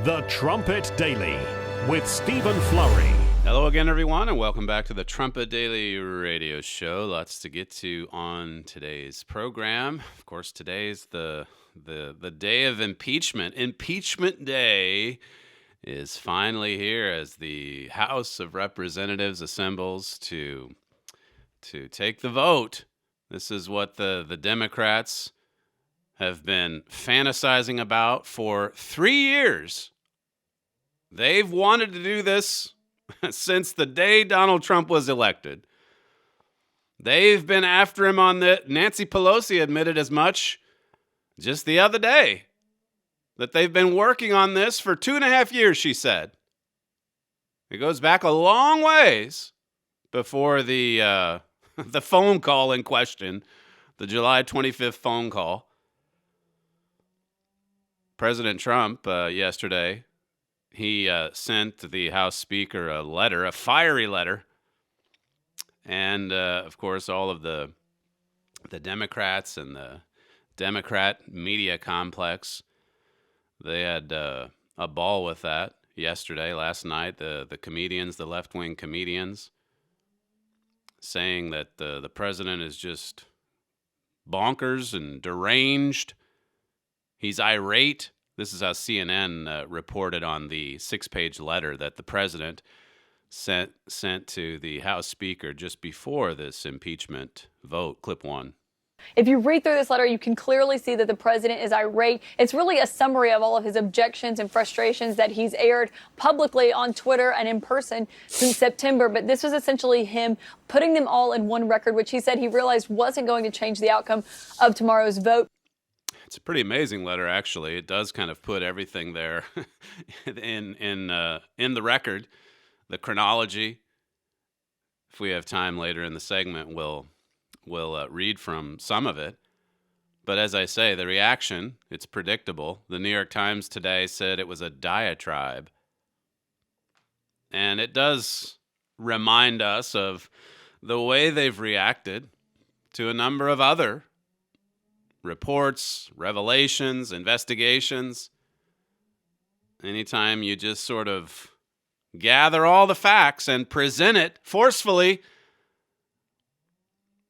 The Trumpet Daily with Stephen Flurry. Hello again, everyone, and welcome back to the Trumpet Daily radio show. Lots to get to on today's program. Of course, today's the day of impeachment. Impeachment Day is finally here as the House of Representatives assembles to take the vote. This is what the Democrats have been fantasizing about for 3 years. They've wanted to do this since the day Donald Trump was elected. They've been after him on that. Nancy Pelosi admitted as much just the other day, that they've been working on this for 2.5 years, she said. It goes back a long ways before the phone call in question, the July 25th phone call. President Trump, yesterday, he sent the House Speaker a letter, a fiery letter. And, of course, all of the Democrats and the Democrat media complex, they had a ball with that yesterday, last night. The comedians, the left-wing comedians, saying that the president is just bonkers and deranged. He's irate. This is how CNN reported on the 6-page letter that the president sent to the House Speaker just before this impeachment vote. Clip 1. If you read through this letter, you can clearly see that the president is irate. It's really a summary of all of his objections and frustrations that he's aired publicly on Twitter and in person since September. But this was essentially him putting them all in one record, which he said he realized wasn't going to change the outcome of tomorrow's vote. It's a pretty amazing letter, actually. It does kind of put everything there in the record, the chronology. If we have time later in the segment, we'll read from some of it. But as I say, the reaction, it's predictable. The New York Times today said it was a diatribe. And it does remind us of the way they've reacted to a number of other reports, revelations, investigations. Anytime you just sort of gather all the facts and present it forcefully,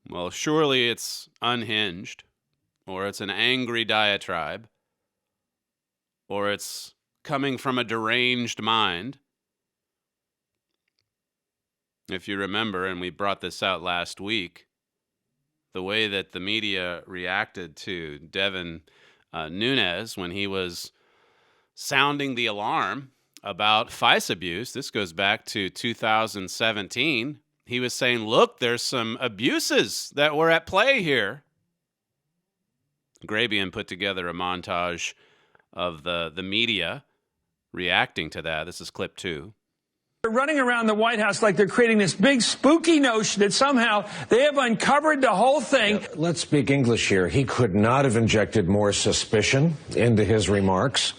well, surely it's unhinged, or it's an angry diatribe, or it's coming from a deranged mind. If you remember, and we brought this out last week, the way that the media reacted to Devin Nunes when he was sounding the alarm about FISA abuse. This goes back to 2017. He was saying, look, there's some abuses that were at play here. Grabian put together a montage of the media reacting to that. This is clip 2. They're running around the White House like they're creating this big spooky notion that somehow they have uncovered the whole thing. Let's speak English here. He could not have injected more suspicion into his remarks.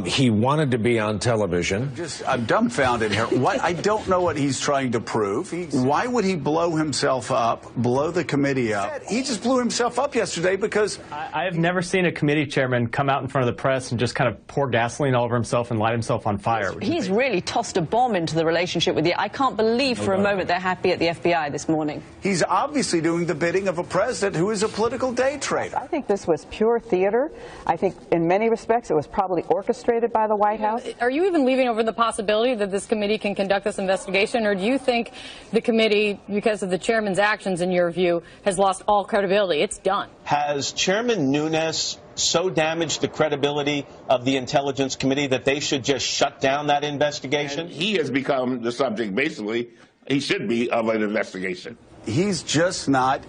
He wanted to be on television. I'm dumbfounded here. I don't know what he's trying to prove. Why would he blow himself up, blow the committee up? He just blew himself up yesterday because... I have never seen a committee chairman come out in front of the press and just kind of pour gasoline all over himself and light himself on fire. He's really tossed a bomb into the relationship with you. I can't believe for a moment they're happy at the FBI this morning. He's obviously doing the bidding of a president who is a political day trader. I think this was pure theater. I think in many respects it was probably orchestrated by the White House. Are you even leaving over the possibility that this committee can conduct this investigation, or do you think the committee, because of the chairman's actions, in your view, has lost all credibility? It's done. Has Chairman Nunes so damaged the credibility of the Intelligence Committee that they should just shut down that investigation? And he has become the subject, basically, he should be, of an investigation. He's just not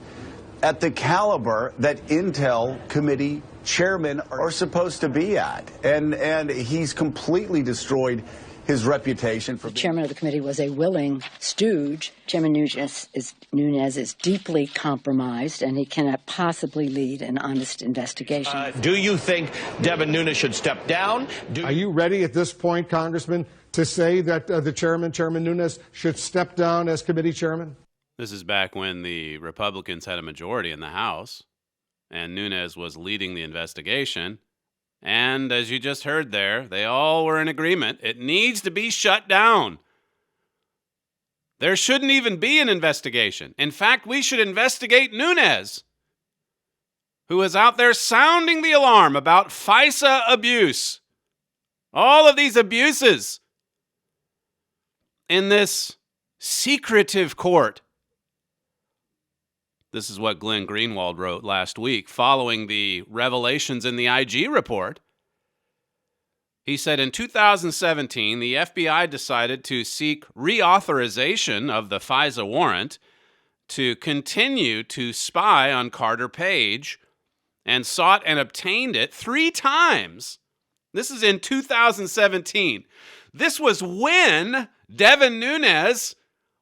at the caliber that Intel Committee chairmen are supposed to be at. And he's completely destroyed his reputation for the chairman of the committee was a willing stooge. Chairman Nunes is deeply compromised, and he cannot possibly lead an honest investigation. Do you think Devin Nunes should step down? Are you ready at this point, Congressman, to say that the Chairman Nunes, should step down as committee chairman? This is back when the Republicans had a majority in the House, and Nunes was leading the investigation. And as you just heard there, they all were in agreement. It needs to be shut down. There shouldn't even be an investigation. In fact, we should investigate Nunes, who is out there sounding the alarm about FISA abuse. All of these abuses in this secretive court. This is what Glenn Greenwald wrote last week following the revelations in the IG report. He said in 2017, the FBI decided to seek reauthorization of the FISA warrant to continue to spy on Carter Page and sought and obtained it 3 times. This is in 2017. This was when Devin Nunes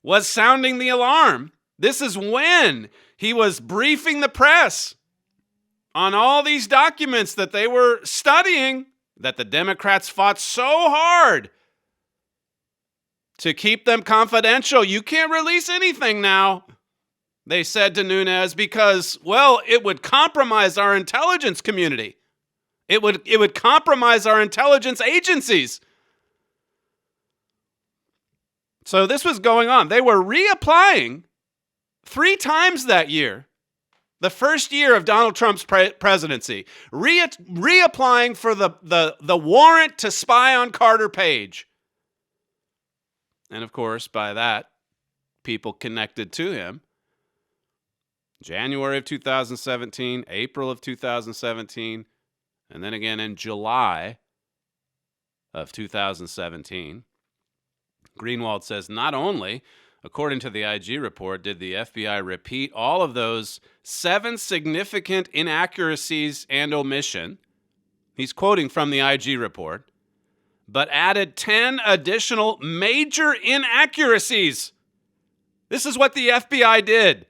was sounding the alarm. This is when he was briefing the press on all these documents that they were studying, that the Democrats fought so hard to keep them confidential. You can't release anything now, they said to Nunes, because, well, it would compromise our intelligence community. It would compromise our intelligence agencies. So this was going on. They were reapplying 3 times that year, the first year of Donald Trump's presidency, reapplying for the warrant to spy on Carter Page. And of course, by that, people connected to him. January of 2017, April of 2017, and then again in July of 2017. Greenwald says not only, according to the IG report, did the FBI repeat all of those 7 significant inaccuracies and omission, he's quoting from the IG report, but added 10 additional major inaccuracies. This is what the FBI did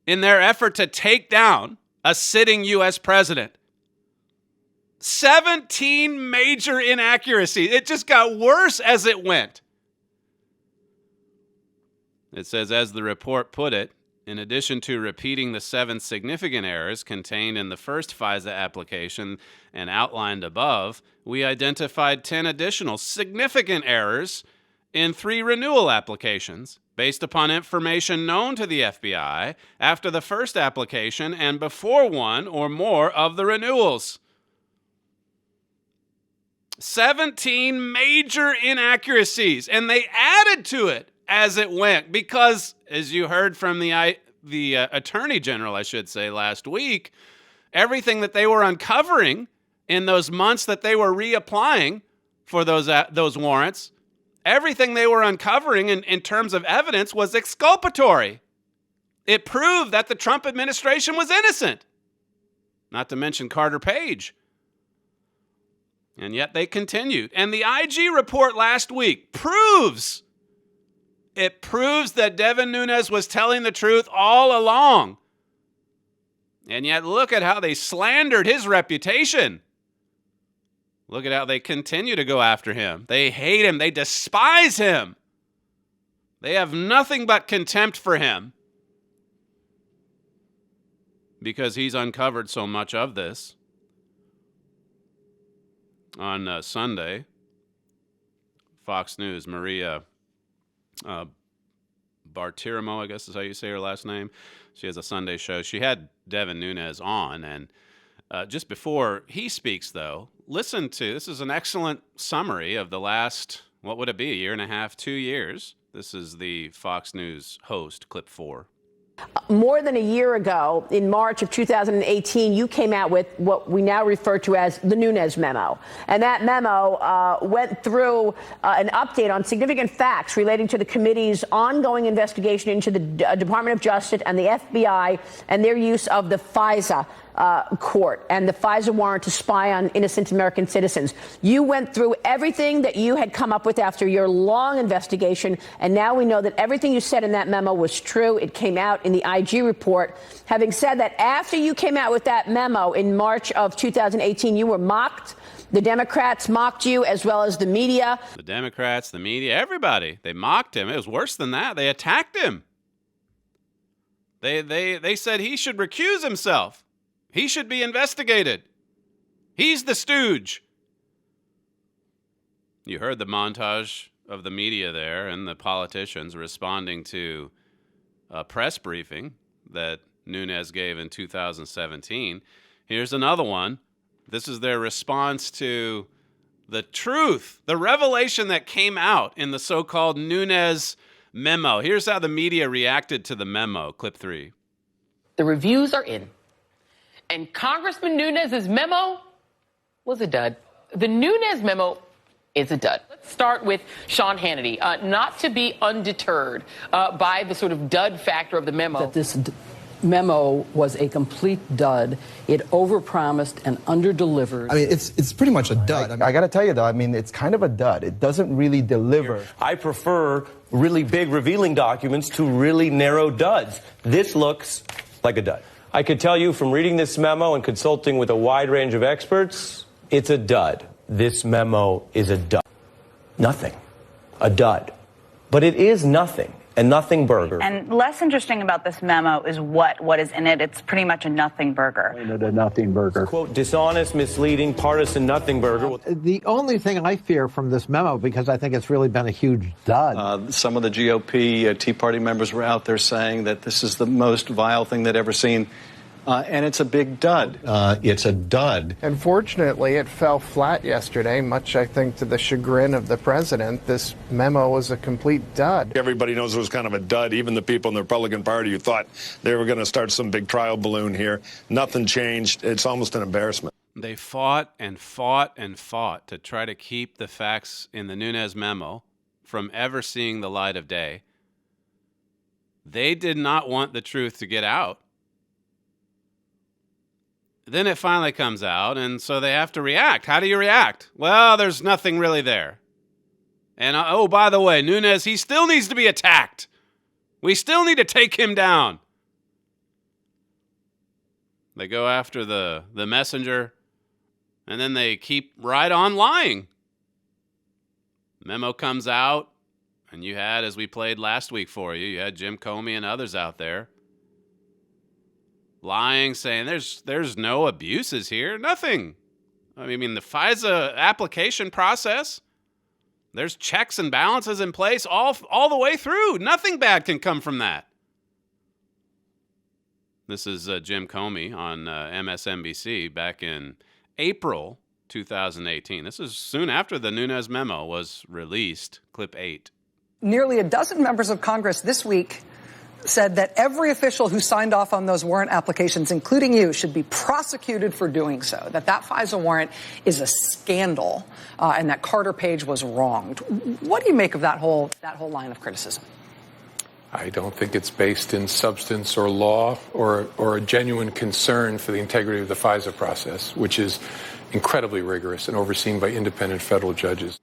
in their effort to take down a sitting U.S. president. 17 major inaccuracies. It just got worse as it went. It says, as the report put it, in addition to repeating the 7 significant errors contained in the first FISA application and outlined above, we identified 10 additional significant errors in 3 renewal applications based upon information known to the FBI after the first application and before one or more of the renewals. 17 major inaccuracies, and they added to it as it went because, as you heard from the Attorney General, I should say, last week, everything that they were uncovering in those months that they were reapplying for those warrants, everything they were uncovering in terms of evidence was exculpatory. It proved that the Trump administration was innocent, not to mention Carter Page. And yet they continued. And the IG report last week proves that Devin Nunes was telling the truth all along. And yet look at how they slandered his reputation. Look at how they continue to go after him. They hate him. They despise him. They have nothing but contempt for him because he's uncovered so much of this. On Sunday, Fox News, Maria Bartiromo, I guess is how you say her last name. She has a Sunday show. She had Devin Nunes on, and just before he speaks, though, listen to, this is an excellent summary of the last, what would it be, 1.5 years, 2 years. This is the Fox News host, clip 4. More than a year ago, in March of 2018, you came out with what we now refer to as the Nunes memo. And that memo went through an update on significant facts relating to the committee's ongoing investigation into the Department of Justice and the FBI and their use of the FISA court and the FISA warrant to spy on innocent American citizens. You went through everything that you had come up with after your long investigation, and now we know that everything you said in that memo was true. It came out in the IG report. Having said that, after you came out with that memo in March of 2018, you were mocked. The Democrats mocked you, as well as the media. The Democrats, the media, everybody. They mocked him. It was worse than that. They attacked him. They said he should recuse himself. He should be investigated. He's the stooge. You heard the montage of the media there and the politicians responding to a press briefing that Nunes gave in 2017. Here's another one. This is their response to the truth, the revelation that came out in the so-called Nunes memo. Here's how the media reacted to the memo. Clip 3. The reviews are in. And Congressman Nunes' memo was a dud. The Nunes memo is a dud. Let's start with Sean Hannity. Not to be undeterred by the sort of dud factor of the memo. That this memo was a complete dud. It overpromised and underdelivered. I mean, it's pretty much a dud. I got to tell you, though, I mean, it's kind of a dud. It doesn't really deliver. I prefer really big revealing documents to really narrow duds. This looks like a dud. I could tell you from reading this memo and consulting with a wide range of experts, it's a dud. This memo is a dud. Nothing. A dud. But it is nothing. A nothing burger. And less interesting about this memo is what is in it. It's pretty much a nothing burger. A nothing burger. Quote, dishonest, misleading, partisan nothing burger. The only thing I fear from this memo, because I think it's really been a huge dud. Some of the GOP Tea Party members were out there saying that this is the most vile thing they'd ever seen. And it's a big dud. It's a dud. Unfortunately, it fell flat yesterday, much, I think, to the chagrin of the president. This memo was a complete dud. Everybody knows it was kind of a dud, even the people in the Republican Party who thought they were going to start some big trial balloon here. Nothing changed. It's almost an embarrassment. They fought and fought and fought to try to keep the facts in the Nunes memo from ever seeing the light of day. They did not want the truth to get out. Then it finally comes out, and so they have to react. How do you react? Well, there's nothing really there. And, oh, by the way, Nunes, he still needs to be attacked. We still need to take him down. They go after the messenger, and then they keep right on lying. Memo comes out, and you had, as we played last week for you, you had Jim Comey and others out there lying, saying there's no abuses here, nothing. I mean, the FISA application process, there's checks and balances in place all the way through. Nothing bad can come from that. This is Jim Comey on MSNBC back in April 2018. This is soon after the Nunes memo was released. Clip 8. Nearly a dozen members of Congress this week said that every official who signed off on those warrant applications, including you, should be prosecuted for doing so, that FISA warrant is a scandal, and that Carter Page was wronged. What do you make of that whole line of criticism? I don't think it's based in substance or law or a genuine concern for the integrity of the FISA process, which is incredibly rigorous and overseen by independent federal judges.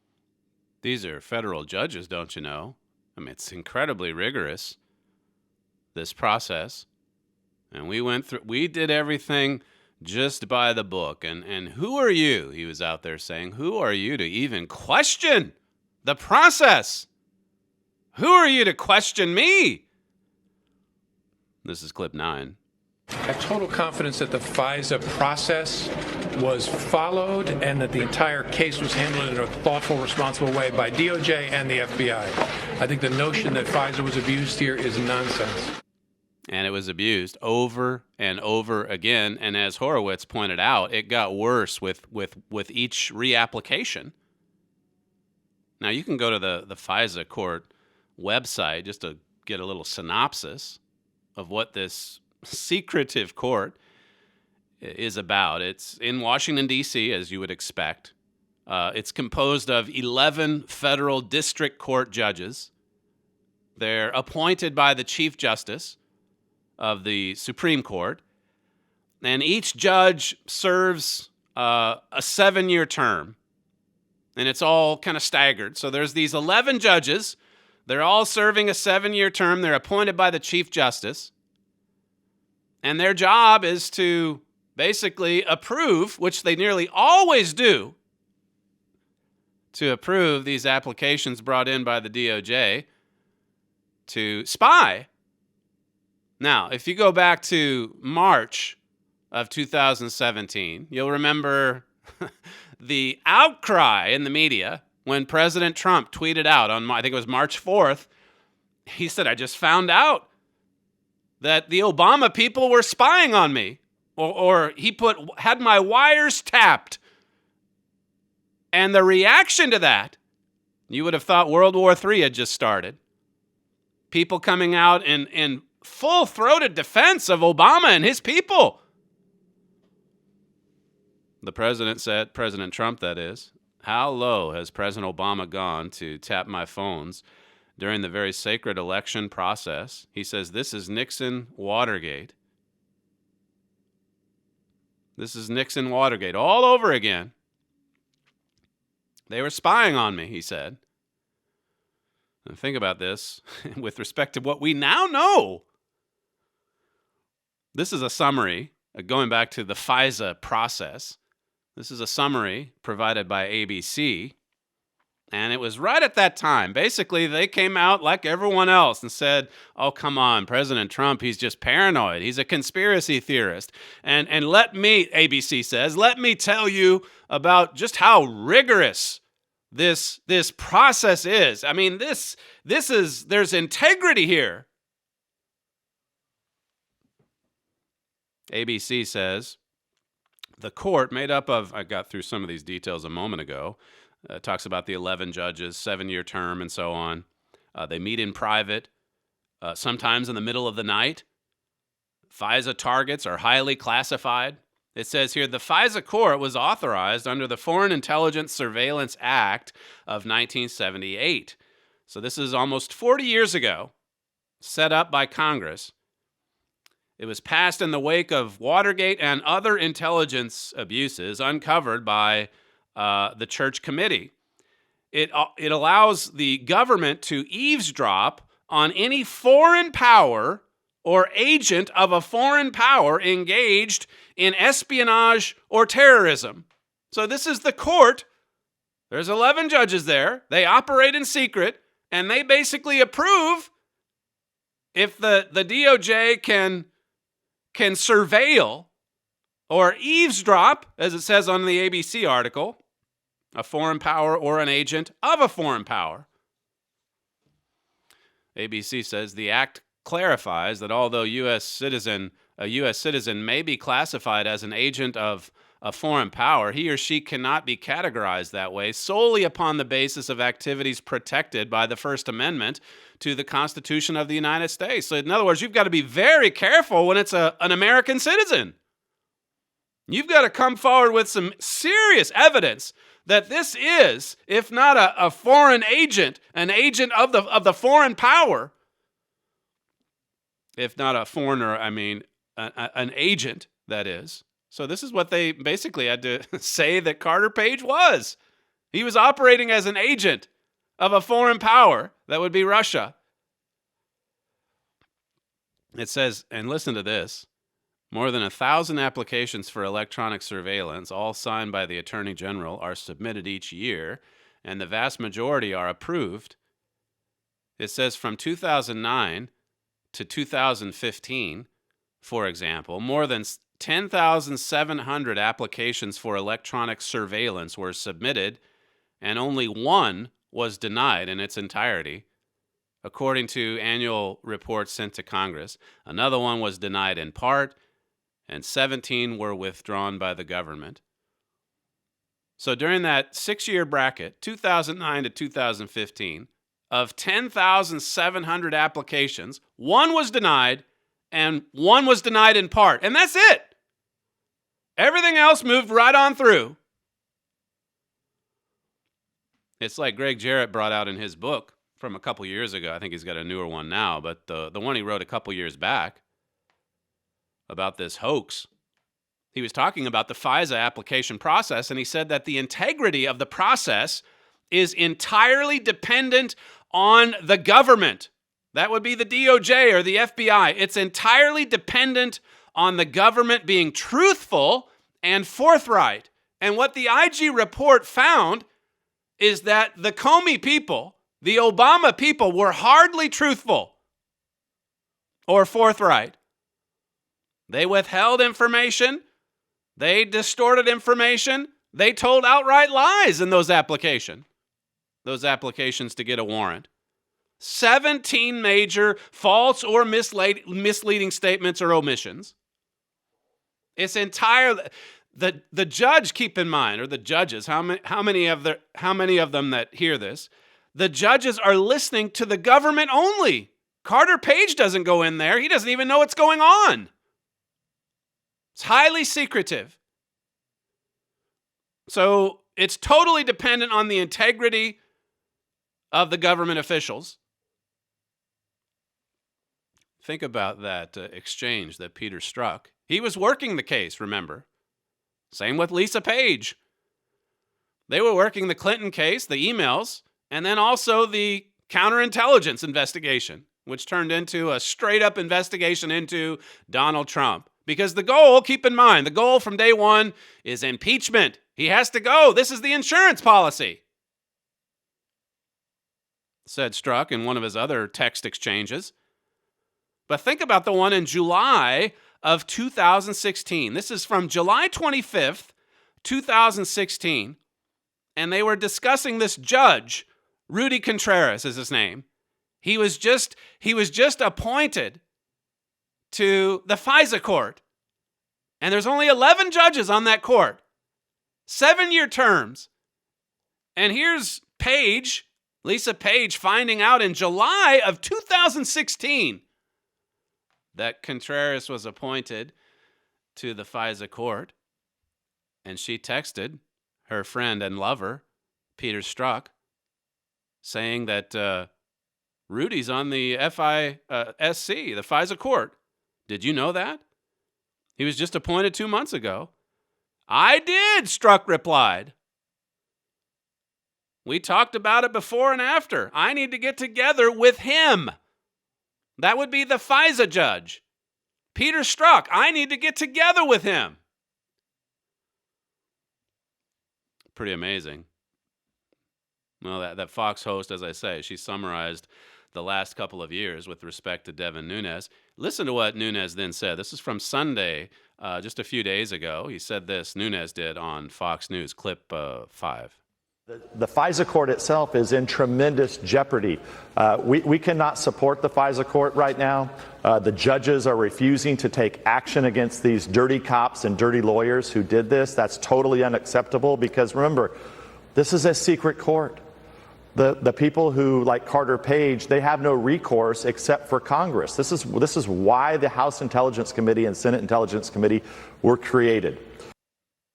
These are federal judges, don't you know? I mean, it's incredibly rigorous, this process. And we did everything just by the book. And who are you, he was out there saying, who are you to even question the process? Who are you to question me? This is clip 9. I have total confidence that the FISA process was followed and that the entire case was handled in a thoughtful, responsible way by DOJ and the FBI. I think the notion that FISA was abused here is nonsense. And it was abused over and over again. And as Horowitz pointed out, it got worse with each reapplication. Now, you can go to the FISA court website just to get a little synopsis of what this secretive court is about. It's in Washington, D.C., as you would expect. It's composed of 11 federal district court judges. They're appointed by the Chief Justice of the Supreme Court, and each judge serves a 7-year term, and it's all kind of staggered. So there's these 11 judges. They're all serving a 7-year term. They're appointed by the Chief Justice. And their job is to basically approve, which they nearly always do, to approve these applications brought in by the DOJ to spy. Now, if you go back to March of 2017, you'll remember the outcry in the media when President Trump tweeted out on, I think it was March 4th, he said, I just found out that the Obama people were spying on me. Or he had my wires tapped. And the reaction to that, you would have thought World War III had just started. People coming out in full-throated defense of Obama and his people. The president said, President Trump that is, how low has President Obama gone to tap my phones during the very sacred election process? He says, this is Nixon Watergate. This is Nixon Watergate all over again. They were spying on me, he said. And think about this with respect to what we now know. This is a summary, going back to the FISA process. This is a summary provided by ABC. And it was right at that time. Basically, they came out like everyone else and said, oh, come on, President Trump, he's just paranoid. He's a conspiracy theorist. And let me, ABC says, let me tell you about just how rigorous this process is. I mean, there's integrity here. ABC says, the court made up of, I got through some of these details a moment ago, talks about the 11 judges, 7-year term, and so on. They meet in private, sometimes in the middle of the night. FISA targets are highly classified. It says here, the FISA court was authorized under the Foreign Intelligence Surveillance Act of 1978. So this is almost 40 years ago, set up by Congress. It was passed in the wake of Watergate and other intelligence abuses uncovered by the Church Committee. It allows the government to eavesdrop on any foreign power or agent of a foreign power engaged in espionage or terrorism. So this is the court. There's 11 judges there. They operate in secret, and they basically approve if the DOJ can surveil or eavesdrop, as it says on the ABC article, a foreign power or an agent of a foreign power. ABC says the act clarifies that although a U.S. citizen may be classified as an agent of a foreign power, he or she cannot be categorized that way solely upon the basis of activities protected by the First Amendment to the Constitution of the United States. So in other words, you've got to be very careful when it's an American citizen. You've got to come forward with some serious evidence that this is, if not a foreign agent, an agent of the foreign power, if not a foreigner, I mean an agent, that is. So this is what they basically had to say that Carter Page was. He was operating as an agent of a foreign power, that would be Russia. It says, and listen to this, more than 1,000 applications for electronic surveillance, all signed by the Attorney General, are submitted each year, and the vast majority are approved. It says from 2009 to 2015, for example, more than 10,700 applications for electronic surveillance were submitted, and only one was denied in its entirety, according to annual reports sent to Congress. Another one was denied in part, and 17 were withdrawn by the government. So during that 6-year bracket, 2009 to 2015, of 10,700 applications, one was denied, and one was denied in part. And that's it. Everything else moved right on through. It's like Greg Jarrett brought out in his book from a couple years ago. I think he's got a newer one now, but the one he wrote a couple years back about this hoax. He was talking about the FISA application process, and he said that the integrity of the process is entirely dependent on the government. That would be the DOJ or the FBI. It's entirely dependent on the government being truthful and forthright. And what the IG report found is that the Comey people, the Obama people, were hardly truthful or forthright. They withheld information. They distorted information. They told outright lies in those applications to get a warrant. 17 major false or misleading statements or omissions. It's entirely the judge. Keep in mind, or the judges. How many of them that hear this? The judges are listening to the government only. Carter Page doesn't go in there. He doesn't even know what's going on. It's highly secretive. So it's totally dependent on the integrity of the government officials. Think about that exchange that Peter struck. He was working the case, remember? Same with Lisa Page. They were working the Clinton case, the emails, and then also the counterintelligence investigation, which turned into a straight-up investigation into Donald Trump. Because the goal, keep in mind, the goal from day one is impeachment. He has to go. This is the insurance policy, said Strzok in one of his other text exchanges. But think about the one in July of 2016. This is from July 25th, 2016. And they were discussing this judge, Rudy Contreras is his name. He was just appointed to the FISA court. And there's only 11 judges on that court. 7-year terms. And here's Page, Lisa Page, finding out in July of 2016 that Contreras was appointed to the FISA court. And she texted her friend and lover, Peter Strzok, saying that Rudy's on the FISC, the FISA court. Did you know that? He was just appointed 2 months ago. I did, Strzok replied. We talked about it before and after. I need to get together with him. That would be the FISA judge. Peter Strzok, I need to get together with him. Pretty amazing. Well, that Fox host, as I say, she summarized the last couple of years with respect to Devin Nunes. Listen to what Nunes then said. This is from Sunday, just a few days ago. He said this, Nunes did, on Fox News, clip 5. The FISA court itself is in tremendous jeopardy. We cannot support the FISA court right now. The judges are refusing to take action against these dirty cops and dirty lawyers who did this. That's totally unacceptable because, remember, this is a secret court. The people who, like Carter Page, they have no recourse except for Congress. This is why the House Intelligence Committee and Senate Intelligence Committee were created.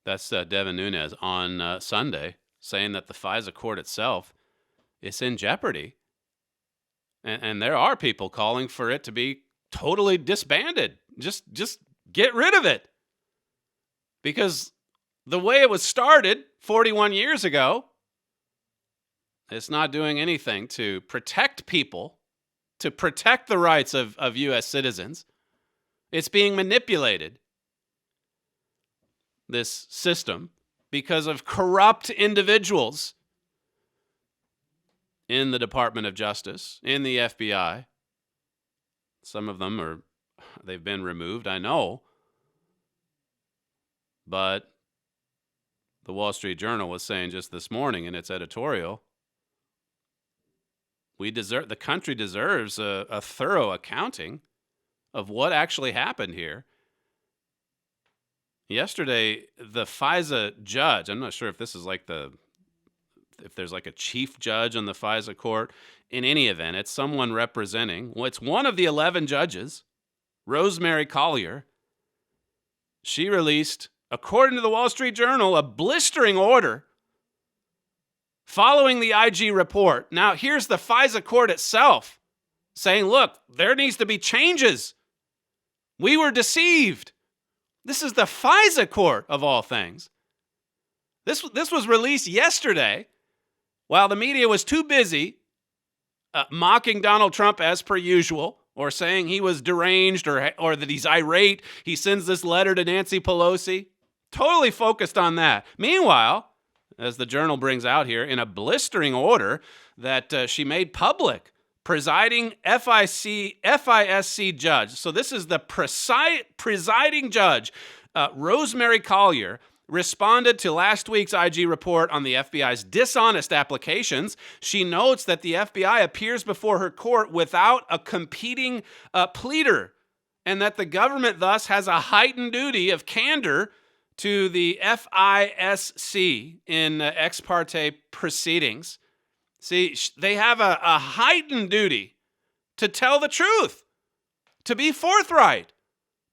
That's Devin Nunes on Sunday, saying that the FISA court itself is in jeopardy. And there are people calling for it to be totally disbanded. Just get rid of it. Because the way it was started 41 years ago, it's not doing anything to protect people, to protect the rights of U.S. citizens. It's being manipulated, this system, because of corrupt individuals in the Department of Justice, in the FBI. Some of them they've been removed, I know. But the Wall Street Journal was saying just this morning in its editorial, the country deserves a thorough accounting of what actually happened here. Yesterday, the FISA judge, I'm not sure if this is if there's like a chief judge on the FISA court. In any event, it's someone representing, it's one of the 11 judges, Rosemary Collyer. She released, according to the Wall Street Journal, a blistering order following the IG report. Now, here's the FISA court itself saying, look, there needs to be changes. We were deceived. This is the FISA court, of all things. This was released yesterday while the media was too busy mocking Donald Trump as per usual, or saying he was deranged or that he's irate. He sends this letter to Nancy Pelosi. Totally focused on that. Meanwhile, as the Journal brings out here, in a blistering order that she made public, presiding FISC judge. So this is the presiding judge, Rosemary Collyer, responded to last week's IG report on the FBI's dishonest applications. She notes that the FBI appears before her court without a competing pleader, and that the government thus has a heightened duty of candor to the FISC in ex parte proceedings. See, they have a heightened duty to tell the truth, to be forthright,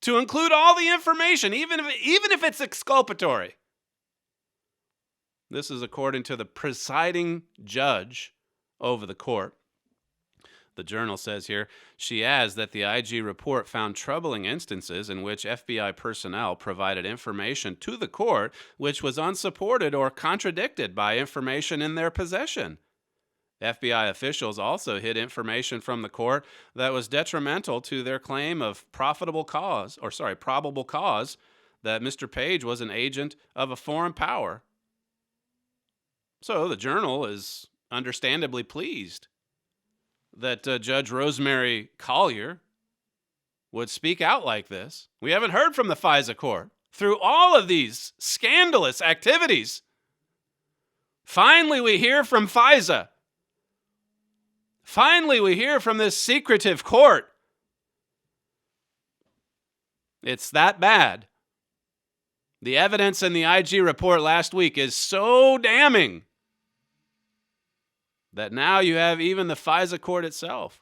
to include all the information, even if it's exculpatory. This is according to the presiding judge over the court. The Journal says here, she adds that the IG report found troubling instances in which FBI personnel provided information to the court which was unsupported or contradicted by information in their possession. FBI officials also hid information from the court that was detrimental to their claim of probable cause that Mr. Page was an agent of a foreign power. So the Journal is understandably pleased that Judge Rosemary Collyer would speak out like this. We haven't heard from the FISA court through all of these scandalous activities. Finally, we hear from FISA. Finally, we hear from this secretive court. It's that bad. The evidence in the IG report last week is so damning that now you have even the FISA court itself.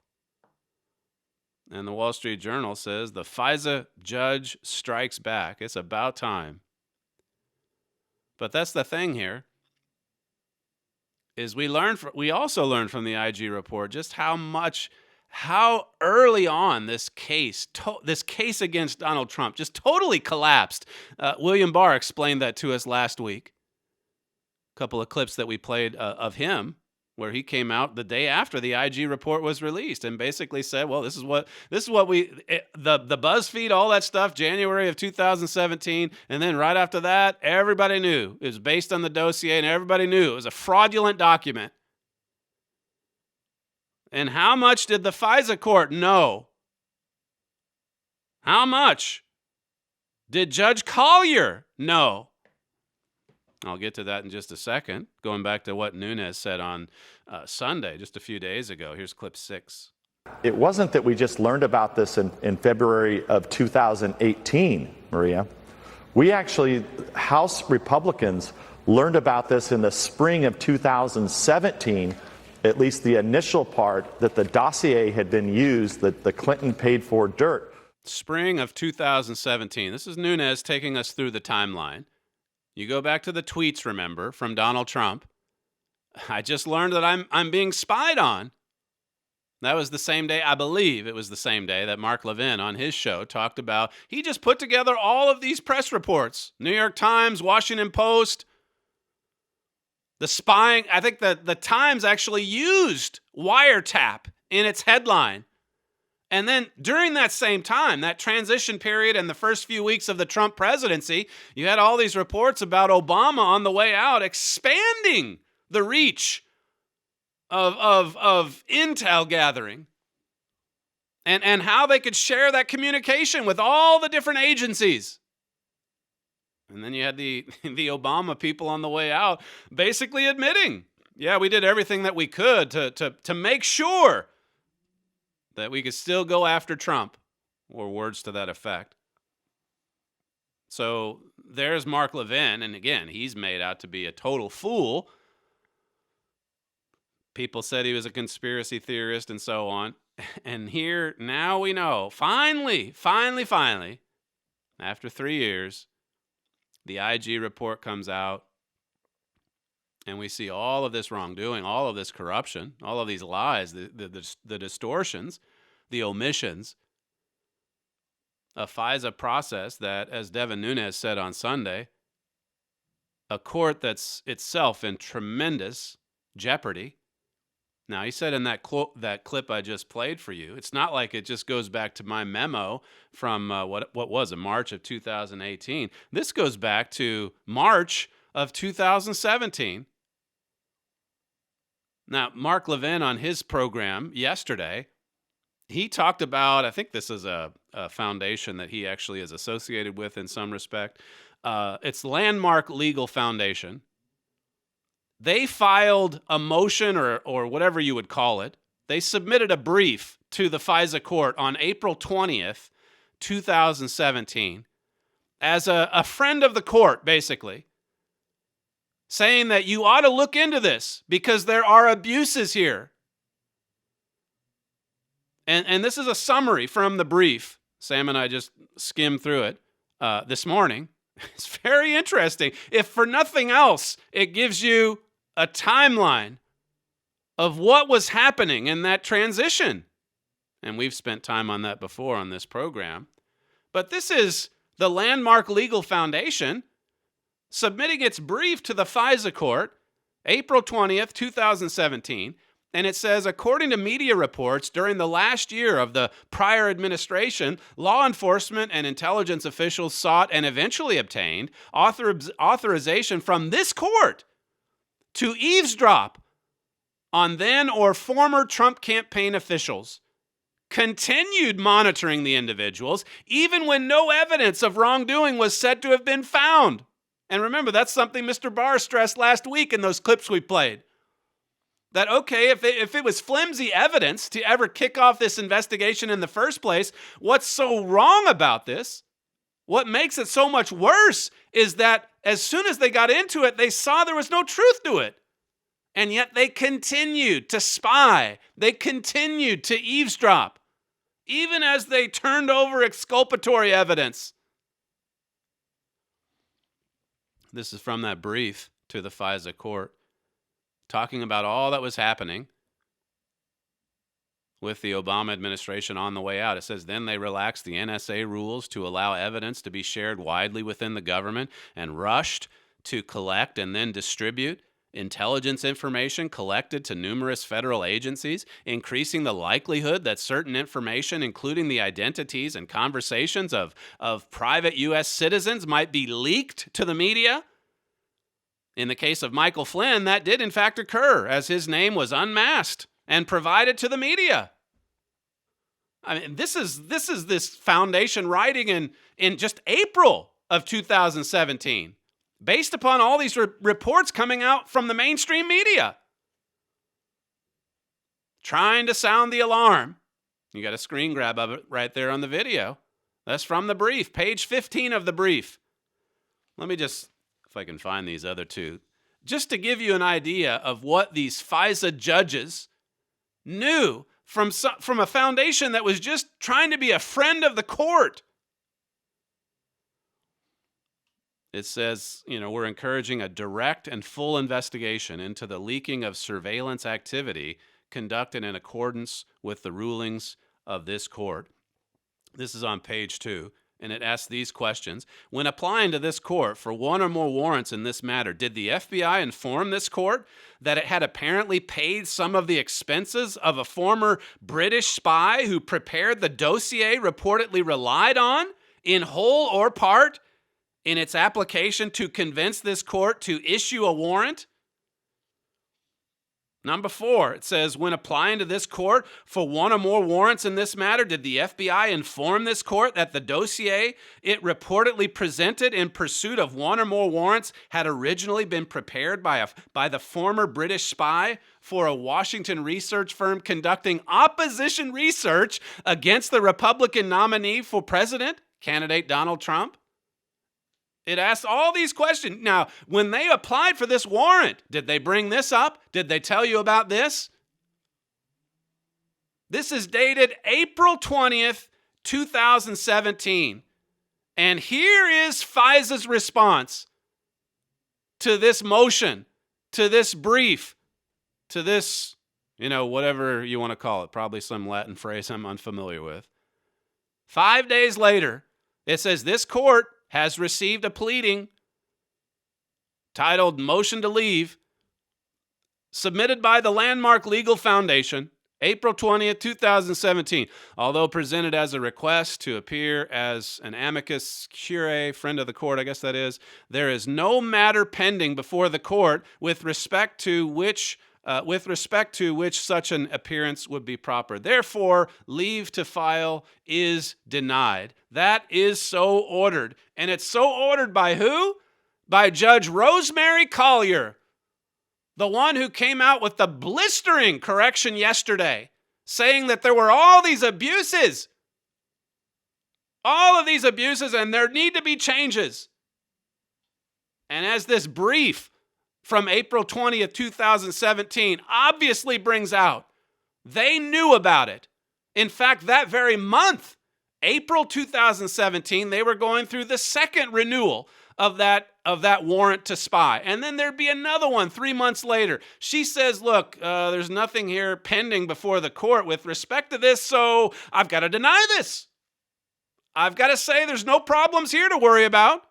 And the Wall Street Journal says the FISA judge strikes back. It's about time. But that's the thing here, is we also learned from the IG report just how early on this case against Donald Trump just totally collapsed. William Barr explained that to us last week. A couple of clips that we played of him, where he came out the day after the IG report was released and basically said, well, the BuzzFeed, all that stuff, January of 2017. And then right after that, everybody knew it was based on the dossier and everybody knew it was a fraudulent document. And how much did the FISA court know? How much did Judge Collyer know? I'll get to that in just a second. Going back to what Nunes said on Sunday, just a few days ago. Here's clip 6. It wasn't that we just learned about this in February of 2018, Maria. We actually, House Republicans, learned about this in the spring of 2017, at least the initial part, that the dossier had been used, that the Clinton paid for dirt. Spring of 2017. This is Nunes taking us through the timeline. You go back to the tweets, remember, from Donald Trump. I just learned that I'm being spied on. That was the same day, I believe it was the same day that Mark Levin on his show talked about, he just put together all of these press reports. New York Times, Washington Post. The spying, I think that the Times actually used wiretap in its headline. And then during that same time, that transition period and the first few weeks of the Trump presidency, you had all these reports about Obama on the way out expanding the reach of intel gathering and how they could share that communication with all the different agencies. And then you had the Obama people on the way out basically admitting, yeah, we did everything that we could to make sure that we could still go after Trump, or words to that effect. So there's Mark Levin, and again, he's made out to be a total fool. People said he was a conspiracy theorist and so on. And here, now we know, finally, after 3 years, the IG report comes out, and we see all of this wrongdoing, all of this corruption, all of these lies, the distortions, the omissions, a FISA process that, as Devin Nunes said on Sunday, a court that's itself in tremendous jeopardy. Now, he said in that clip I just played for you, it's not like it just goes back to my memo from what was it, March of 2018. This goes back to March of 2017. Now, Mark Levin on his program yesterday, he talked about, I think this is a foundation that he actually is associated with in some respect, it's Landmark Legal Foundation. They filed a motion or whatever you would call it. They submitted a brief to the FISA court on April 20th, 2017, as a friend of the court, basically, saying that you ought to look into this because there are abuses here. And this is a summary from the brief. Sam and I just skimmed through it this morning. It's very interesting. If for nothing else, it gives you a timeline of what was happening in that transition. And we've spent time on that before on this program. But this is the Landmark Legal Foundation submitting its brief to the FISA court, April 20th, 2017. And it says, according to media reports, during the last year of the prior administration, law enforcement and intelligence officials sought and eventually obtained authorization from this court to eavesdrop on then or former Trump campaign officials, continued monitoring the individuals, even when no evidence of wrongdoing was said to have been found. And remember, that's something Mr. Barr stressed last week in those clips we played. That, okay, if it was flimsy evidence to ever kick off this investigation in the first place, what's so wrong about this, what makes it so much worse, is that as soon as they got into it, they saw there was no truth to it. And yet they continued to spy. They continued to eavesdrop, even as they turned over exculpatory evidence. This is from that brief to the FISA court, talking about all that was happening with the Obama administration on the way out. It says, then they relaxed the NSA rules to allow evidence to be shared widely within the government and rushed to collect and then distribute intelligence information collected to numerous federal agencies, increasing the likelihood that certain information, including the identities and conversations of private U.S. citizens, might be leaked to the media. In the case of Michael Flynn, that did in fact occur, as his name was unmasked and provided to the media. I mean, this is this foundation writing in just April of 2017, based upon all these reports coming out from the mainstream media, trying to sound the alarm. You got a screen grab of it right there on the video. That's from the brief, page 15 of the brief. Let me just, if I can find these other two, just to give you an idea of what these FISA judges knew from a foundation that was just trying to be a friend of the court. It says, we're encouraging a direct and full investigation into the leaking of surveillance activity conducted in accordance with the rulings of this court. This is on page 2. And it asks these questions. When applying to this court for one or more warrants in this matter, did the FBI inform this court that it had apparently paid some of the expenses of a former British spy who prepared the dossier reportedly relied on, in whole or part, in its application to convince this court to issue a warrant? Number 4, it says, when applying to this court for one or more warrants in this matter, did the FBI inform this court that the dossier it reportedly presented in pursuit of one or more warrants had originally been prepared by the former British spy for a Washington research firm conducting opposition research against the Republican nominee for president, candidate Donald Trump? It asks all these questions. Now, when they applied for this warrant, did they bring this up? Did they tell you about this? This is dated April 20th, 2017. And here is FISA's response to this motion, to this brief, to this, whatever you want to call it, probably some Latin phrase I'm unfamiliar with. 5 days later, it says this court has received a pleading titled Motion to Leave, submitted by the Landmark Legal Foundation, April 20th, 2017. Although presented as a request to appear as an amicus curiae, friend of the court, I guess that is, there is no matter pending before the court with respect to which with respect to which such an appearance would be proper. Therefore, leave to file is denied. That is so ordered. And it's so ordered by who? By Judge Rosemary Collyer, the one who came out with the blistering correction yesterday, saying that there were all these abuses. All of these abuses, and there need to be changes. And as this brief from April 20th, 2017 obviously brings out, they knew about it. In fact, that very month, April 2017, they were going through the second renewal of that warrant to spy. And then there'd be another one 3 months later. She says, look, there's nothing here pending before the court with respect to this, so I've got to deny this. I've got to say there's no problems here to worry about.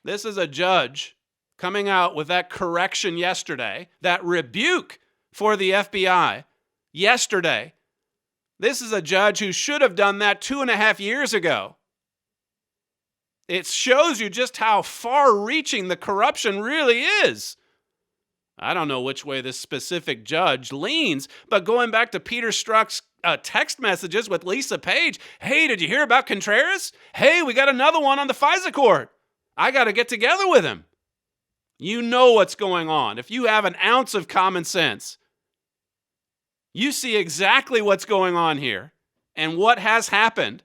This is a judge coming out with that correction yesterday, that rebuke for the FBI yesterday. This is a judge who should have done that 2.5 years ago. It shows you just how far-reaching the corruption really is. I don't know which way this specific judge leans, but going back to Peter Strzok's text messages with Lisa Page, hey, did you hear about Contreras? Hey, we got another one on the FISA court. I got to get together with him. You know what's going on. If you have an ounce of common sense, you see exactly what's going on here and what has happened.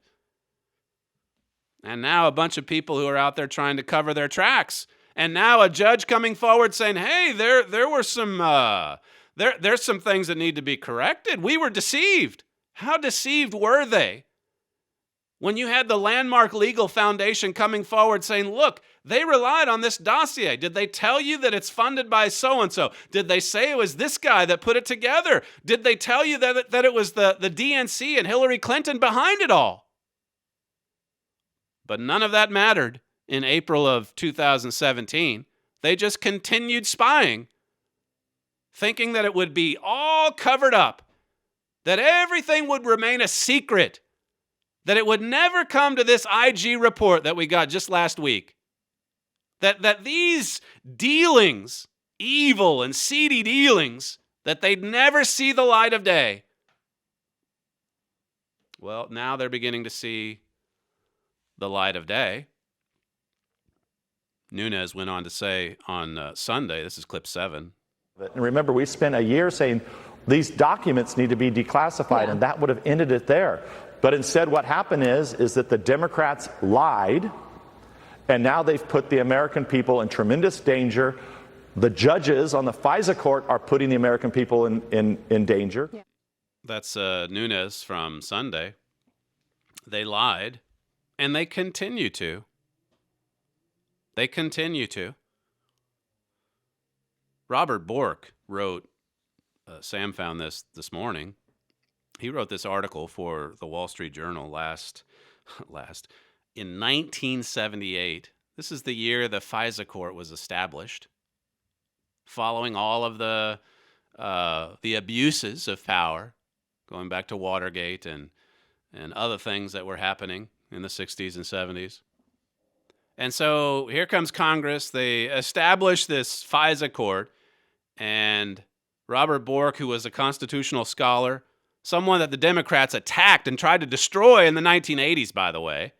And now a bunch of people who are out there trying to cover their tracks. And now a judge coming forward saying, hey, there were some there's some things that need to be corrected. We were deceived. How deceived were they? When you had the Landmark Legal Foundation coming forward saying, look, they relied on this dossier. Did they tell you that it's funded by so-and-so? Did they say it was this guy that put it together? Did they tell you that it was the DNC and Hillary Clinton behind it all? But none of that mattered in April of 2017. They just continued spying, thinking that it would be all covered up, that everything would remain a secret, that it would never come to this IG report that we got just last week. That these dealings, evil and seedy dealings, that they'd never see the light of day. Well, now they're beginning to see the light of day. Nunes went on to say on Sunday, this is clip 7. And remember, we spent a year saying these documents need to be declassified, and that would have ended it there. But instead, what happened is that the Democrats lied, and now they've put the American people in tremendous danger. The judges on the FISA court are putting the American people in danger. Yeah. That's Nunes from Sunday. They lied, and they continue to. They continue to. Robert Bork wrote, Sam found this morning. He wrote this article for the Wall Street Journal in 1978. This is the year the FISA court was established, following all of the abuses of power, going back to Watergate and other things that were happening in the 60s and 70s. And so here comes Congress. They establish this FISA court, and Robert Bork, who was a constitutional scholar, someone that the Democrats attacked and tried to destroy in the 1980s, by the way,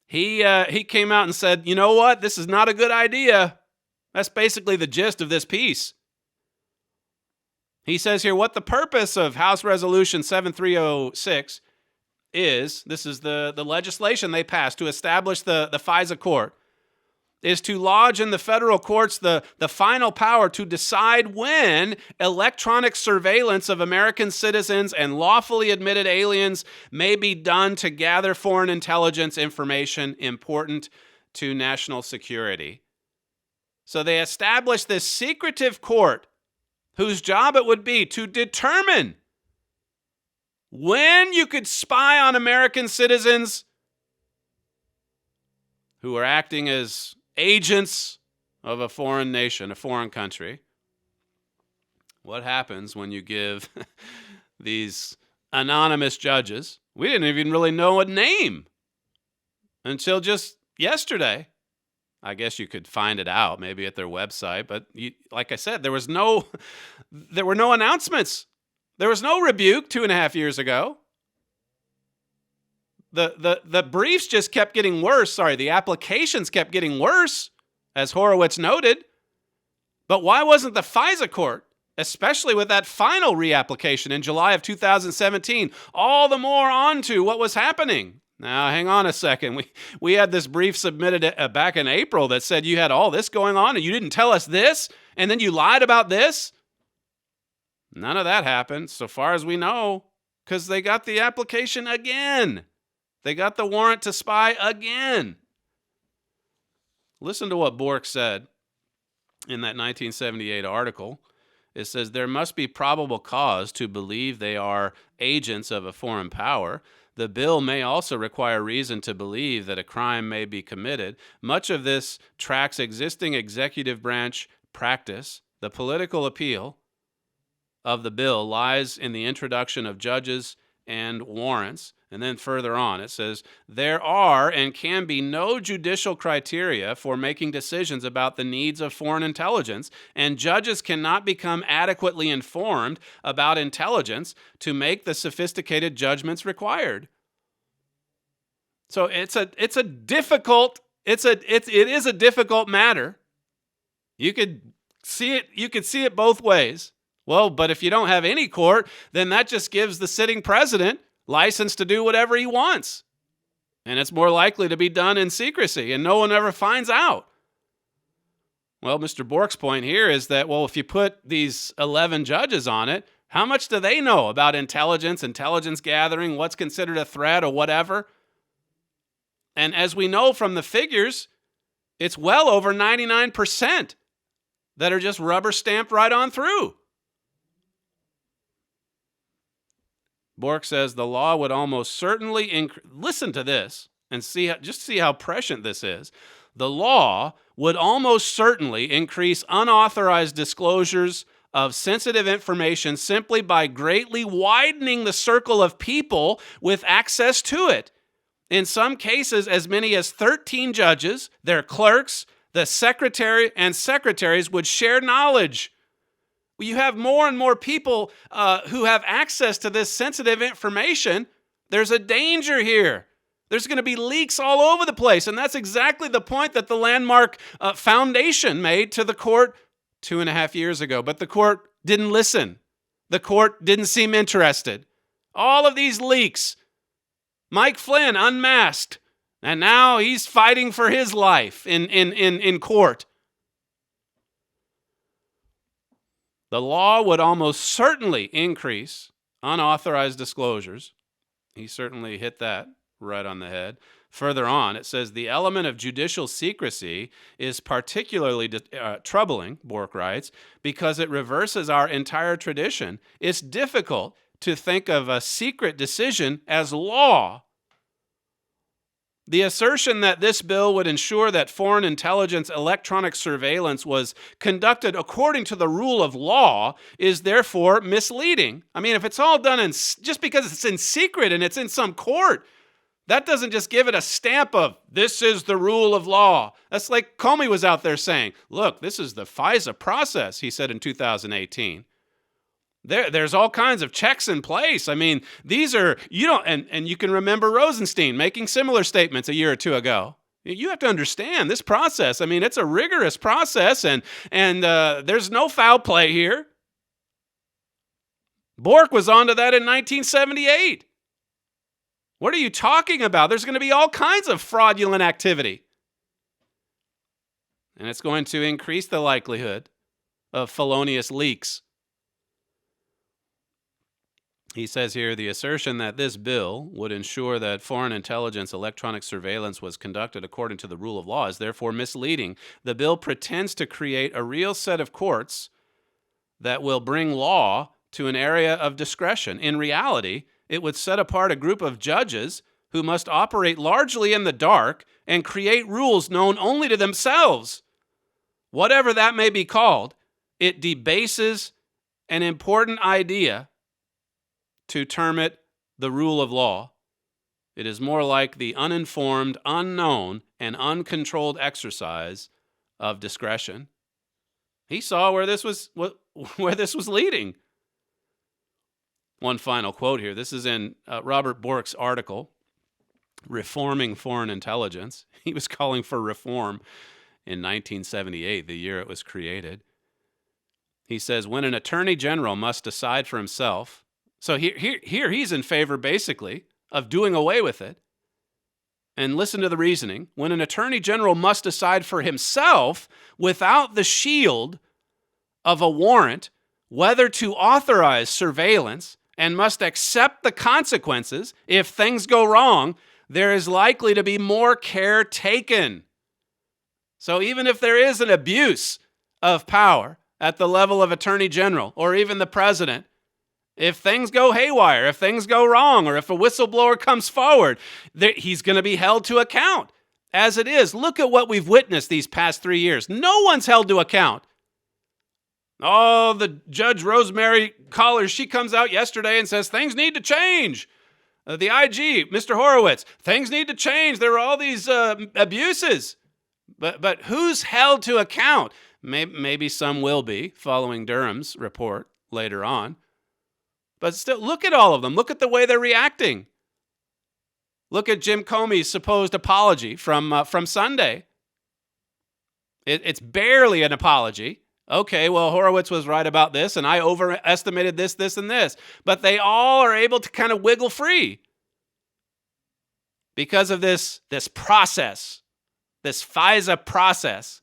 he came out and said, you know what? This is not a good idea. That's basically the gist of this piece. He says here, what the purpose of House Resolution 7306 is, this is the legislation they passed to establish the FISA court, is to lodge in the federal courts the final power to decide when electronic surveillance of American citizens and lawfully admitted aliens may be done to gather foreign intelligence information important to national security. So they established this secretive court whose job it would be to determine when you could spy on American citizens who are acting as agents of a foreign nation, a foreign country. What happens when you give these anonymous judges, we didn't even really know a name until just yesterday. I guess you could find it out maybe at their website. But like I said, there were no announcements. There was no rebuke 2.5 years ago. The briefs just kept getting worse. Sorry, the applications kept getting worse, as Horowitz noted. But why wasn't the FISA court, especially with that final reapplication in July of 2017, all the more onto what was happening? Now, hang on a second. We had this brief submitted back in April that said you had all this going on and you didn't tell us this, and then you lied about this? None of that happened, so far as we know, because they got the application again. They got the warrant to spy again. Listen to what Bork said in that 1978 article. It says, there must be probable cause to believe they are agents of a foreign power. The bill may also require reason to believe that a crime may be committed. Much of this tracks existing executive branch practice. The political appeal of the bill lies in the introduction of judges and warrants. And then further on, it says, there are and can be no judicial criteria for making decisions about the needs of foreign intelligence, and judges cannot become adequately informed about intelligence to make the sophisticated judgments required. So it is a difficult matter. You could see it both ways. Well, but if you don't have any court, then that just gives the sitting president license to do whatever he wants. And it's more likely to be done in secrecy, and no one ever finds out. Well, Mr. Bork's point here is that, well, if you put these 11 judges on it, how much do they know about intelligence gathering, what's considered a threat or whatever? And as we know from the figures, it's well over 99% that are just rubber stamped right on through. Bork says the law would almost certainly listen to this and see how prescient this is. The law would almost certainly increase unauthorized disclosures of sensitive information simply by greatly widening the circle of people with access to it. In some cases, as many as 13 judges, their clerks, the secretary, and secretaries would share knowledge. You have more and more people who have access to this sensitive information. There's a danger here. There's going to be leaks all over the place. And that's exactly the point that the Landmark Foundation made to the court 2.5 years ago. But the court didn't listen. The court didn't seem interested. All of these leaks. Mike Flynn unmasked. And now he's fighting for his life in court. The law would almost certainly increase unauthorized disclosures. He certainly hit that right on the head. Further on, it says the element of judicial secrecy is particularly troubling, Bork writes, because it reverses our entire tradition. It's difficult to think of a secret decision as law. The assertion that this bill would ensure that foreign intelligence electronic surveillance was conducted according to the rule of law is therefore misleading. I mean, if it's all done just because it's in secret and it's in some court, that doesn't just give it a stamp of, this is the rule of law. That's like Comey was out there saying, look, this is the FISA process, he said in 2018. There's all kinds of checks in place. I mean, these are, and you can remember Rosenstein making similar statements a year or two ago. You have to understand this process. I mean, it's a rigorous process, and there's no foul play here. Bork was onto that in 1978. What are you talking about? There's going to be all kinds of fraudulent activity. And it's going to increase the likelihood of felonious leaks. He says here, the assertion that this bill would ensure that foreign intelligence electronic surveillance was conducted according to the rule of law is therefore misleading. The bill pretends to create a real set of courts that will bring law to an area of discretion. In reality, it would set apart a group of judges who must operate largely in the dark and create rules known only to themselves. Whatever that may be called, it debases an important idea to term it the rule of law. It is more like the uninformed, unknown, an uncontrolled exercise of discretion. He saw where this was leading. One final quote here. This is in Robert Bork's article, Reforming Foreign Intelligence. He was calling for reform in 1978, the year it was created. He says, when an attorney general must decide for himself, so here he's in favor, basically, of doing away with it. And listen to the reasoning. When an attorney general must decide for himself, without the shield of a warrant, whether to authorize surveillance and must accept the consequences if things go wrong, there is likely to be more care taken. So even if there is an abuse of power at the level of attorney general or even the president, if things go haywire, if things go wrong, or if a whistleblower comes forward, he's going to be held to account. As it is, look at what we've witnessed these past 3 years. No one's held to account. Oh, the Judge Rosemary Collins, she comes out yesterday and says things need to change. The IG, Mr. Horowitz, things need to change. There are all these abuses. But who's held to account? Maybe some will be, following Durham's report later on. But still, look at all of them. Look at the way they're reacting. Look at Jim Comey's supposed apology from Sunday. It's barely an apology. Okay, well, Horowitz was right about this, and I overestimated this, and this. But they all are able to kind of wiggle free because of this process, this FISA process.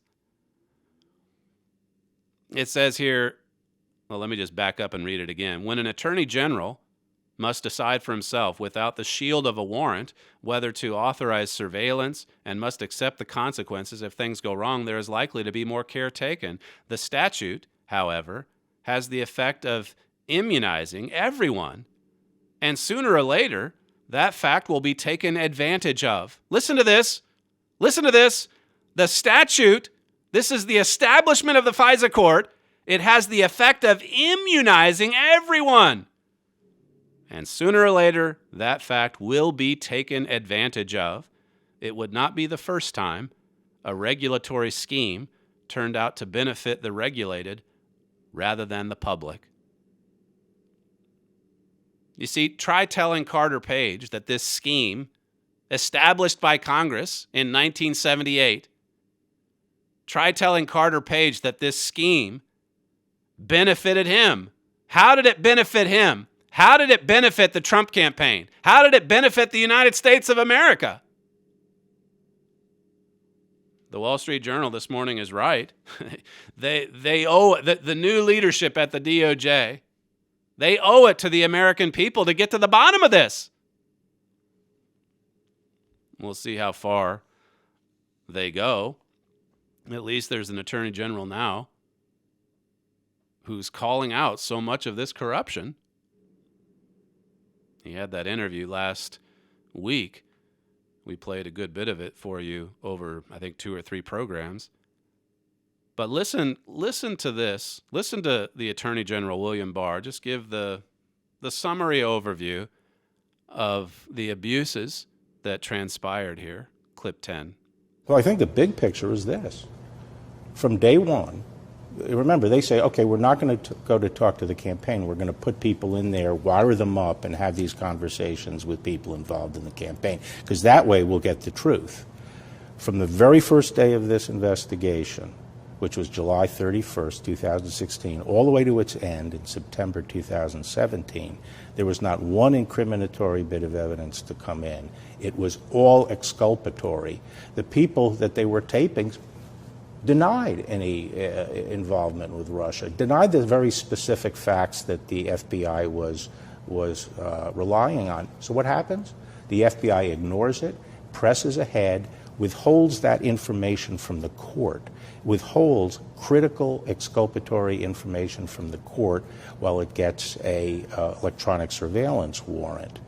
It says here, well, let me just back up and read it again. When an attorney general must decide for himself without the shield of a warrant whether to authorize surveillance and must accept the consequences if things go wrong, there is likely to be more care taken. The statute, however, has the effect of immunizing everyone. And sooner or later, that fact will be taken advantage of. Listen to this. Listen to this. The statute, this is the establishment of the FISA court. It has the effect of immunizing everyone. And sooner or later, that fact will be taken advantage of. It would not be the first time a regulatory scheme turned out to benefit the regulated rather than the public. You see, try telling Carter Page that this scheme, established by Congress in 1978, try telling Carter Page that this scheme benefited him. How did it benefit him? How did it benefit the Trump campaign? How did it benefit the United States of America? The Wall Street Journal this morning is right. They owe the new leadership at the DOJ. They owe it to the American people to get to the bottom of this. We'll see how far they go. At least there's an attorney general now who's calling out so much of this corruption. He had that interview last week. We played a good bit of it for you over, I think, 2 or 3 programs. But listen to this. Listen to the Attorney General, William Barr. Just give the summary overview of the abuses that transpired here. Clip 10. Well, I think the big picture is this. From day one, remember, they say, okay, we're not going to go to talk to the campaign. We're going to put people in there, wire them up, and have these conversations with people involved in the campaign, because that way we'll get the truth. From the very first day of this investigation, which was July 31st, 2016, all the way to its end in September 2017, there was not one incriminatory bit of evidence to come in. It was all exculpatory. The people that they were taping denied any involvement with Russia, denied the very specific facts that the FBI was relying on. So what happens? The FBI ignores it, presses ahead, withholds that information from the court, withholds critical exculpatory information from the court while it gets a electronic surveillance warrant.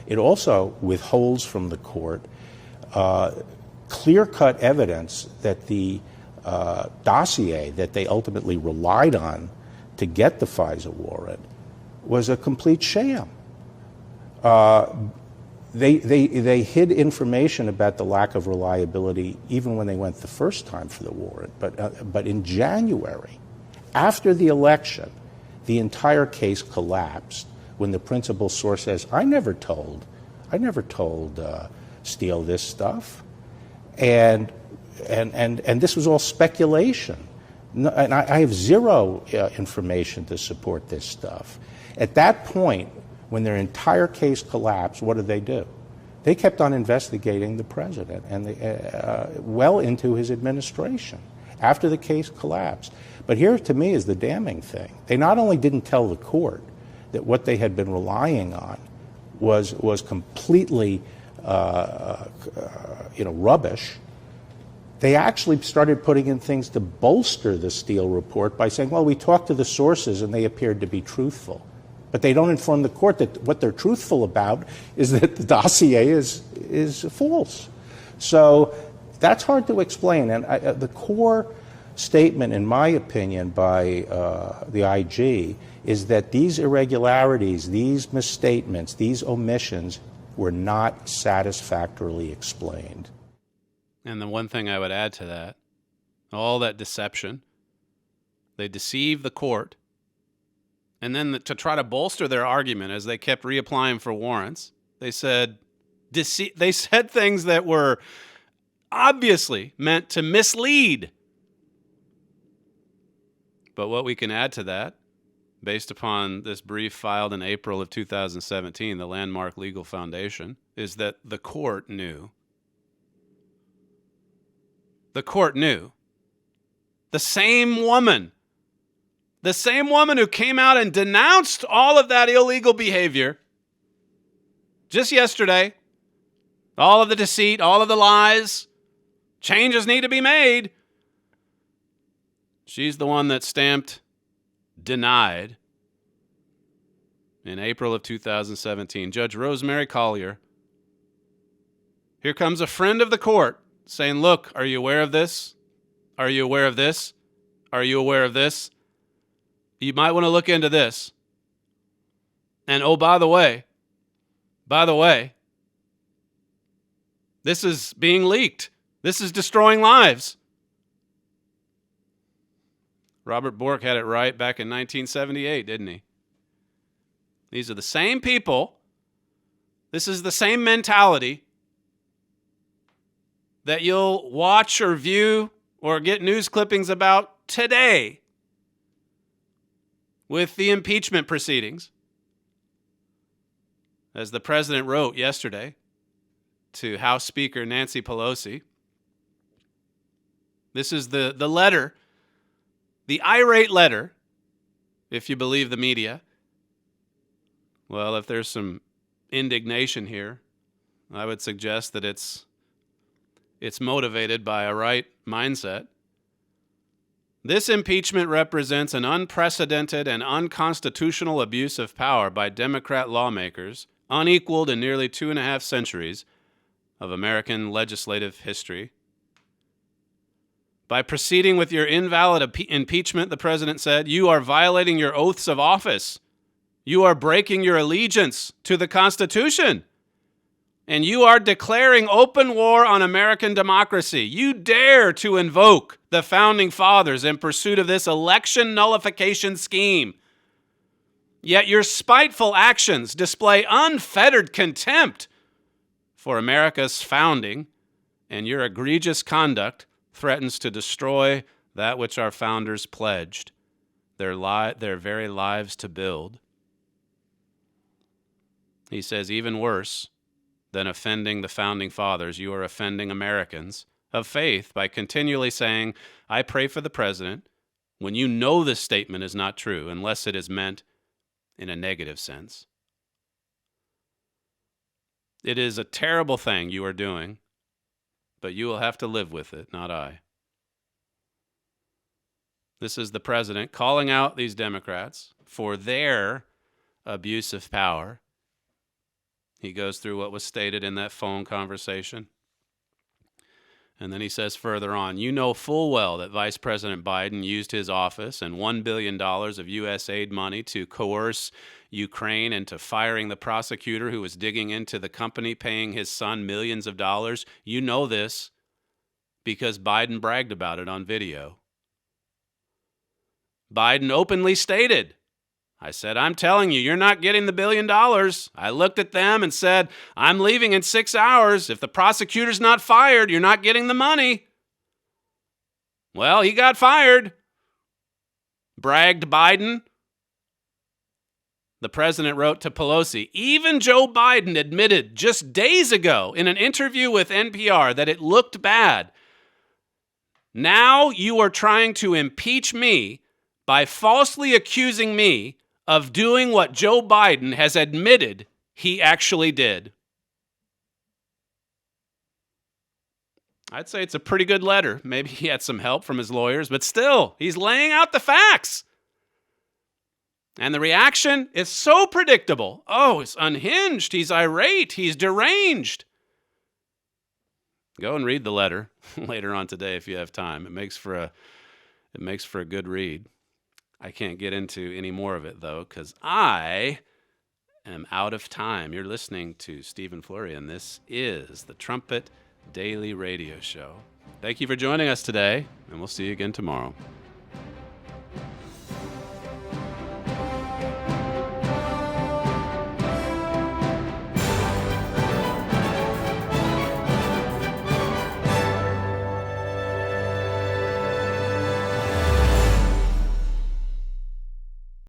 It also withholds from the court clear-cut evidence that the dossier that they ultimately relied on to get the FISA warrant was a complete sham. They hid information about the lack of reliability even when they went the first time for the warrant. But in January, after the election, the entire case collapsed when the principal source says, I never told Steele this stuff. And this was all speculation. No, and I have zero information to support this stuff. At that point, when their entire case collapsed, what did they do? They kept on investigating the president and well into his administration after the case collapsed. But here, to me, is the damning thing. They not only didn't tell the court that what they had been relying on was completely rubbish. They actually started putting in things to bolster the Steele report by saying, well, we talked to the sources and they appeared to be truthful. But they don't inform the court that what they're truthful about is that the dossier is false. So that's hard to explain. And the core statement, in my opinion, by the IG is that these irregularities, these misstatements, these omissions were not satisfactorily explained. And the one thing I would add to that, all that deception, they deceived the court. And then to try to bolster their argument as they kept reapplying for warrants, they said things that were obviously meant to mislead. But what we can add to that, based upon this brief filed in April of 2017, the Landmark Legal Foundation, is that the court knew. The court knew. The same woman who came out and denounced all of that illegal behavior just yesterday, all of the deceit, all of the lies, changes need to be made. She's the one that stamped denied in April of 2017. Judge Rosemary Collier. Here comes a friend of the court saying, look, are you aware of this? Are you aware of this? Are you aware of this? You might want to look into this. And oh, by the way, this is being leaked. This is destroying lives. Robert Bork had it right back in 1978, didn't he? These are the same people. This is the same mentality that you'll watch or view or get news clippings about today with the impeachment proceedings. As the president wrote yesterday to House Speaker Nancy Pelosi, this is the letter, the irate letter, if you believe the media. Well, if there's some indignation here, I would suggest that it's motivated by a right mindset. This impeachment represents an unprecedented and unconstitutional abuse of power by Democrat lawmakers, unequaled in nearly 2.5 centuries of American legislative history. By proceeding with your invalid impeachment, the president said, you are violating your oaths of office. You are breaking your allegiance to the Constitution. And you are declaring open war on American democracy. You dare to invoke the Founding Fathers in pursuit of this election nullification scheme. Yet your spiteful actions display unfettered contempt for America's founding, and your egregious conduct threatens to destroy that which our founders pledged, their very lives to build. He says, even worse than offending the Founding Fathers, you are offending Americans of faith by continually saying, I pray for the president, when you know this statement is not true, unless it is meant in a negative sense. It is a terrible thing you are doing, but you will have to live with it, not I. This is the president calling out these Democrats for their abuse of power. He goes through what was stated in that phone conversation. And then he says further on, you know full well that Vice President Biden used his office and $1 billion of U.S. aid money to coerce Ukraine into firing the prosecutor who was digging into the company paying his son millions of dollars. You know this because Biden bragged about it on video. Biden openly stated, I said, I'm telling you, you're not getting the $1 billion. I looked at them and said, I'm leaving in 6 hours. If the prosecutor's not fired, you're not getting the money. Well, he got fired. Bragged Biden. The president wrote to Pelosi, even Joe Biden admitted just days ago in an interview with NPR that it looked bad. Now you are trying to impeach me by falsely accusing me of doing what Joe Biden has admitted he actually did. I'd say it's a pretty good letter. Maybe he had some help from his lawyers, but still, he's laying out the facts. And the reaction is so predictable. Oh, it's unhinged. He's irate. He's deranged. Go and read the letter later on today if you have time. It makes for a good read. I can't get into any more of it, though, because I am out of time. You're listening to Stephen Flurry, and this is the Trumpet Daily Radio Show. Thank you for joining us today, and we'll see you again tomorrow.